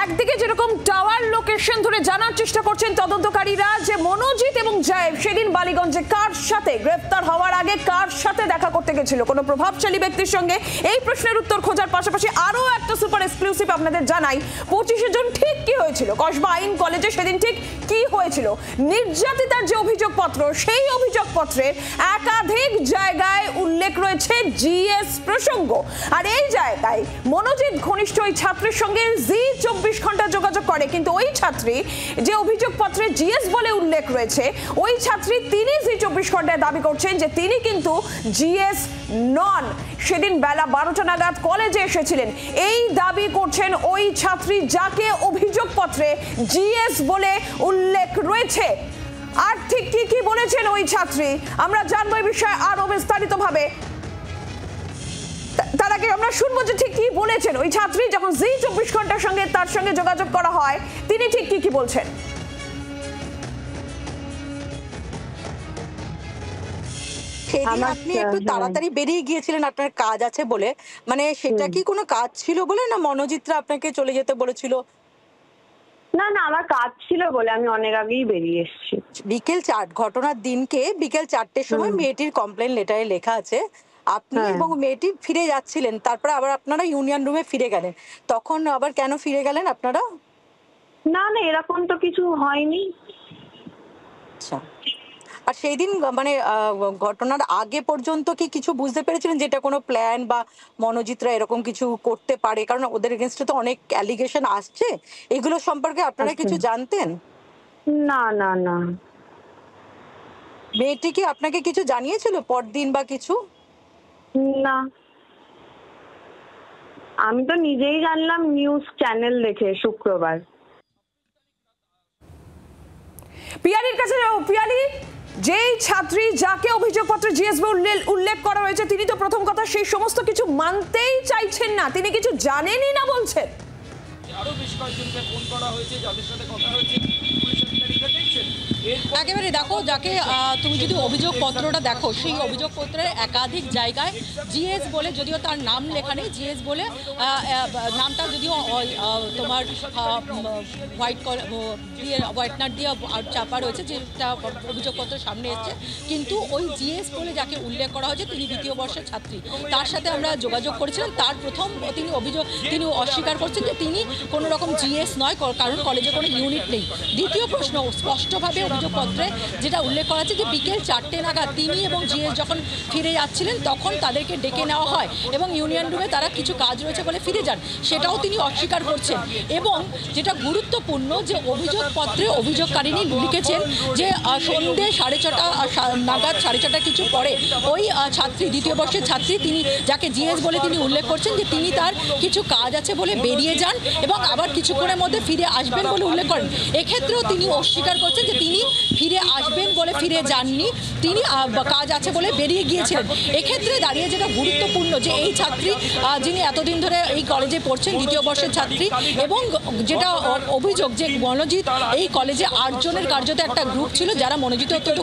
একদিকে যেরকম tower location ধরে জানার চেষ্টা করছেন তদন্তকারীরা যে মনোজিৎ এবং জায়েব সেদিন বালিগঞ্জে কার সাথে গ্রেফতার হওয়ার আগে কার সাথে দেখা করতে গেছিল, কোনো প্রভাবশালী ব্যক্তির সঙ্গে, এই প্রশ্নের উত্তর খোঁজার পাশাপাশি আরো একটা সুপার এক্সক্লুসিভ আপনাদের জানাই। 25 জন ঠিক কি হয়েছিল কসবা আইন কলেজে, সেদিন ঠিক কি হয়েছিল, নির্যাতিতার যে অভিযোগপত্র সেই অভিযোগপত্রের একাধিক জায়গায় উল্লেখ রয়েছে জিএস প্রসঙ্গ। আর এই জায়গায় মনোজিৎ ঘনিষ্ঠ ওই ছাত্রের সঙ্গে জি 24 ঘন্টা যোগাযোগ করে, কিন্তু ওই ছাত্রী যে অভিযোগপত্রে জিএস বলে উল্লেখ রয়েছে ওই ছাত্রী তিনি জি 24 ঘন্টায় দাবি করছেন যে তিনি কিন্তু জিএস নন, সেদিন বেলা 12টা নাগাদ কলেজে এসেছিলেন। এই দাবি করছেন ওই ছাত্রী যাকে অভিযোগপত্রে জিএস বলে উল্লেখ রয়েছে। আর ঠিক কি কি বলেছেন ওই ছাত্রী আমরা জানবো এই বিষয়ে আরো বিস্তারিতভাবে। তার আগে আমরা শুনবো যে ঠিক কি বলেছেন ওই ছাত্রী যখন জি 24 ঘন্টার সঙ্গে তার সঙ্গে যোগাযোগ করা হয়, তিনি ঠিক কি কি বলছেন। সেদিন আপনি একটু তাড়াতাড়ি বেরিয়ে গিয়েছিলেন আপনার কাজ আছে বলে, মানে সেটা কি কোনো কাজ ছিল বলে না মনোজিৎরা আপনাকে চলে যেতে বলেছিল? না না, আমার কাজ ছিল বলে আমি অনেক আগেই বেরিয়ে এসেছি। ঘটনার দিনকে বিকেল 4টের সময় মেয়েটির কমপ্লেন লেটারে লেখা আছে আপনি এবং মেয়েটি ফিরে যাচ্ছিলেন, তারপরে আবার আপনারা ইউনিয়ন রুমে ফিরে গেলেন। তখন আবার কেন ফিরে গেলেন আপনারা? না না, এরকম তো কিছু হয়নি। আচ্ছা, আর সেই দিন মানে ঘটনার আগে পর্যন্ত কি কিছু বুঝতে পেরেছিলেন যেটা কোনো প্ল্যান বা মনোজিৎরা এরকম কিছু করতে পারে? কারণ ওদের এগেইনস্টে তো অনেক অ্যালিগেশন আসছে, এগুলো সম্পর্কে আপনারা কিছু জানতেন? না না না। মেয়েটি কি আপনাকে কিছু জানিয়েছিল পরদিন বা কিছু? না, আমি তো নিজেই জানলাম নিউজ চ্যানেল দেখে শুক্রবার। পিয়ালির কাছে যাও। পিয়ালি, যেই ছাত্রী যাকে অভিযোগপত্রে জিএসবি উল্লেখ করা হয়েছে তিনি তো প্রথম কথা সেই সমস্ত কিছু মানতেই চাইছেন না, তিনি কিছু জানেনই না বলছেন। আরো বেশ কয়েকজনকে ফোন করা হয়েছে, যাদের সাথে কথা হয়েছে পুলিশ আধিকারিকরা দেখছেন। একেবারে দেখো, যাকে তুমি যদি অভিযোগপত্রটা দেখো সেই অভিযোগপত্রের একাধিক জায়গায় জিএস বলে, যদিও তার নাম লেখা নেই, জিএস বলে নামটা যদিও তোমার হোয়াইটনার দিয়ে চাপা রয়েছে, যেটা অভিযোগপত্রের সামনে এসছে, কিন্তু ওই জিএস বলে যাকে উল্লেখ করা হয়েছে তিনি দ্বিতীয় বর্ষের ছাত্রী। তার সাথে আমরা যোগাযোগ করেছিলাম, তার প্রথম তিনি অস্বীকার করছেন যে তিনি কোনো রকম জিএস নয়, কারণ কলেজে কোনো ইউনিট নেই। দ্বিতীয় প্রশ্ন, স্পষ্টভাবে অভিযোগপত্রে যেটা উল্লেখ করা আছে যে বিকেল 4টে নাগাদ তিনি এবং জিএস যখন ফিরে যাচ্ছিলেন তখন তাদেরকে ডেকে নেওয়া হয় এবং ইউনিয়ন রুমে তারা কিছু কাজ রয়েছে বলে ফিরে যান, সেটাও তিনি অস্বীকার করছেন। এবং যেটা গুরুত্বপূর্ণ যে অভিযোগপত্রে অভিযোগকারিনী লিখেছেন যে সন্ধ্যে 6:30 নাগাদ, 6:30 কিছু পরে ওই ছাত্রী, দ্বিতীয় বর্ষের ছাত্রী, তিনি যাকে জিএস বলে তিনি উল্লেখ করছেন যে তিনি তার কিছু কাজ আছে বলে বেরিয়ে যান এবং আবার কিছুক্ষণের মধ্যে ফিরে আসবেন বলে উল্লেখ করেন। এক্ষেত্রেও তিনি অস্বীকার করছেন যে তিনি ফিরে আসবেন বলে ফিরে যাননি, তিনি কাজ আছে বলে বেরিয়ে গিয়েছিলেন। এক্ষেত্রে দাঁড়িয়ে যেটা গুরুত্বপূর্ণ যে এই ছাত্রী যিনি এতদিন ধরে এই কলেজে পড়ছেন, দ্বিতীয় বর্ষের ছাত্রী, এবং যেটা অভিযোগ যে মনোজিৎ এই কলেজে 8 জনের কার্যত একটা গ্রুপ ছিল যারা মনোজিতের অত্যন্ত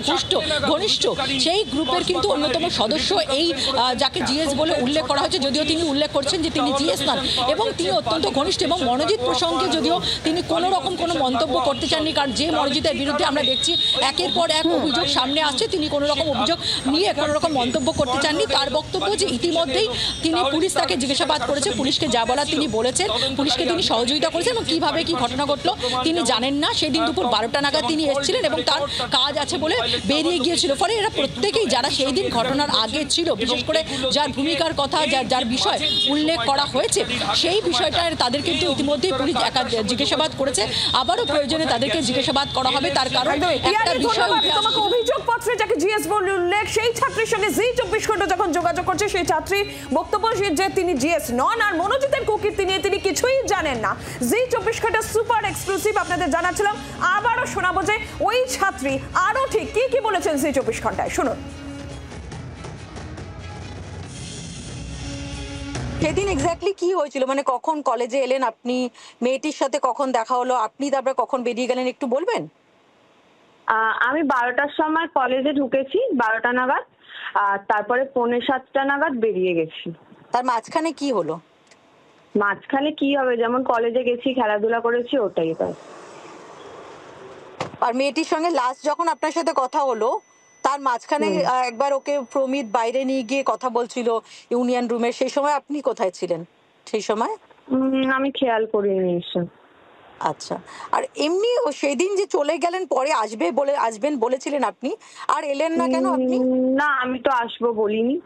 ঘনিষ্ঠ, সেই গ্রুপের কিন্তু অন্যতম সদস্য এই যাকে জিএস বলে উল্লেখ করা হয়েছে, যদিও তিনি উল্লেখ করছেন যে তিনি জিএস নন এবং তিনি অত্যন্ত ঘনিষ্ঠ। এবং মনোজিৎ প্রসঙ্গে যদিও তিনি কোনো রকম কোনো মন্তব্য করতে চাননি, কারণ যে মনোজিতের বিরুদ্ধে আমরা দেখছি একের পর এক অভিযোগ সামনে আসছে, তিনি কোনো রকম অভিযোগ নিয়ে কোনো রকম মন্তব্য করতে চাননি। তার বক্তব্য যে ইতিমধ্যেই তিনি পুলিশ তাকে জিজ্ঞাসাবাদ করেছে, পুলিশকে যা বলার তিনি বলেছেন, পুলিশকে তিনি সহযোগিতা করেছেন এবং কিভাবে কি ঘটনা ঘটলো তিনি জানেন না। সেদিন দুপুর 12টা নাগাদ তিনি এসেছিলেন এবং তার কাজ আছে বলে বেরিয়ে গিয়েছিল। ফলে এরা প্রত্যেকেই যারা সেই দিন ঘটনার আগে ছিল, বিশেষ করে যার ভূমিকার কথা, যার বিষয় উল্লেখ করা হয়েছে, সেই বিষয়টা তাদের কিন্তু ইতিমধ্যেই পুলিশ জিজ্ঞাসাবাদ করেছে, আবারও প্রয়োজনে তাদেরকে জিজ্ঞাসাবাদ করা হবে। তার কারণ একটা বিষয়, তোমাকে অভিযোগপত্রে যাকে জিএস বলে উল্লেখ সেই ছাত্রীর সঙ্গে জি 24 ঘন্টা যখন যোগাযোগ করছে সেই ছাত্রীর বক্তব্য যে তিনি জিএস নন আর মনোজিতের কুকীর্তি নিয়ে তিনি কিছুই জানেন না। জি 24 ঘন্টা সুপার এক্সক্লুসিভ আপনাদের জানাচ্ছিলাম, আবারও শোনাবো যে ওই ছাত্রী আরো ঠিক কি কি বলেছেন জি 24 ঘন্টায়, শুনুন। সেদিন এক্স্যাক্টলি কি হয়েছিল, মানে কখন কলেজে এলেন আপনি, মেয়েটির সাথে কখন দেখা হলো, আপনি তারপরে কখন বেরিয়ে গেলেন, একটু বলবেন? আমি 12টার সময় কলেজে ঢুকেছি, 12টা নাগাদ, আর তারপরে 6:45 নাগাদ বেরিয়ে গেছি। তার মাঝখানে কি হলো? মাঝখানে কি হবে, যেমন কলেজে গেছি, খেলাধুলা করেছি, ওটাই ব্যাস। আর মেয়েটির সঙ্গে লাস্ট যখন আপনার সাথে কথা হলো তার মাঝখানে একবার ওকে প্রমিত বাইরে নিয়ে গিয়ে কথা বলছিল ইউনিয়ন রুমে, সেই সময় আপনি কোথায় ছিলেন সেই সময়? আমি খেয়াল করিনি এসব। আচ্ছা, আর এমনি ও সেদিন যে চলে গেলেন, পরে আসবেন বলেছিলেন আপনি, আর এলেন না কেন আপনি? না, আমি তো আসবো বলিনি।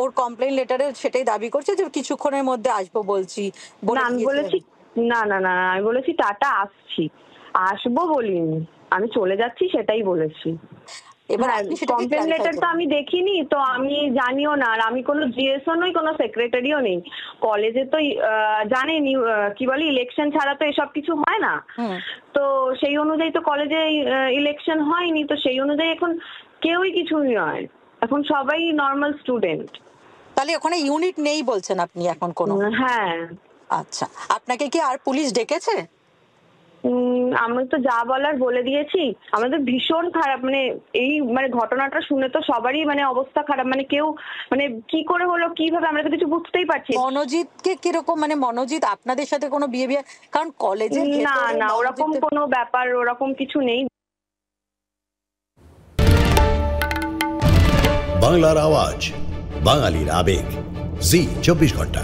ওর কমপ্লেইন লেটারে সেটাই দাবি করছে যে কিছুক্ষণের মধ্যে আসবো বলছি না, আমি বলেছি না না না, আমি বলেছি টাটা, আসছি, আসবো বলিনি, আমি চলে যাচ্ছি সেটাই বলেছি। এবার আপনি সেটা কমপ্লেন লেটার তো আমি দেখিনি, তো আমি জানিও না, আর আমি কোনো জিএসও নই, কোনো সেক্রেটারিও নেই কলেজে। তো জানেনি কি বলে, ইলেকশন ছাড়া তো এসব কিছু হয় না। তো সেই অনুযায়ী তো কলেজে ইলেকশন হয়নি, তো সেই অনুযায়ী এখন কেউই কিছুই নয়, এখন সবাই নর্মাল স্টুডেন্ট। তাহলে ওখানে ইউনিট নেই বলছেন আপনি এখন কোনো? হ্যাঁ। আচ্ছা, আপনাকে কি আর পুলিশ ডেকেছে? আমি তো যা বলার বলে দিয়েছি। আমাদের ভীষণ খারাপ, মানে এই মানে ঘটনাটা শুনে তো সবারই মানে অবস্থা খারাপ, মানে কেউ মানে কি করে হলো, কিভাবে, আমরা তো কিছু বুঝতেই পারছি না। মনোজিৎকে কিরকম, মানে মনোজিৎ আপনাদের সাথে কোনো বিহেভিয়ার, কারণ কলেজের না না, ওরকম কোনো ব্যাপার, ওরকম কিছু নেই। বাংলার আওয়াজ, বাঙালির আবেগ, জি 24 ঘন্টা।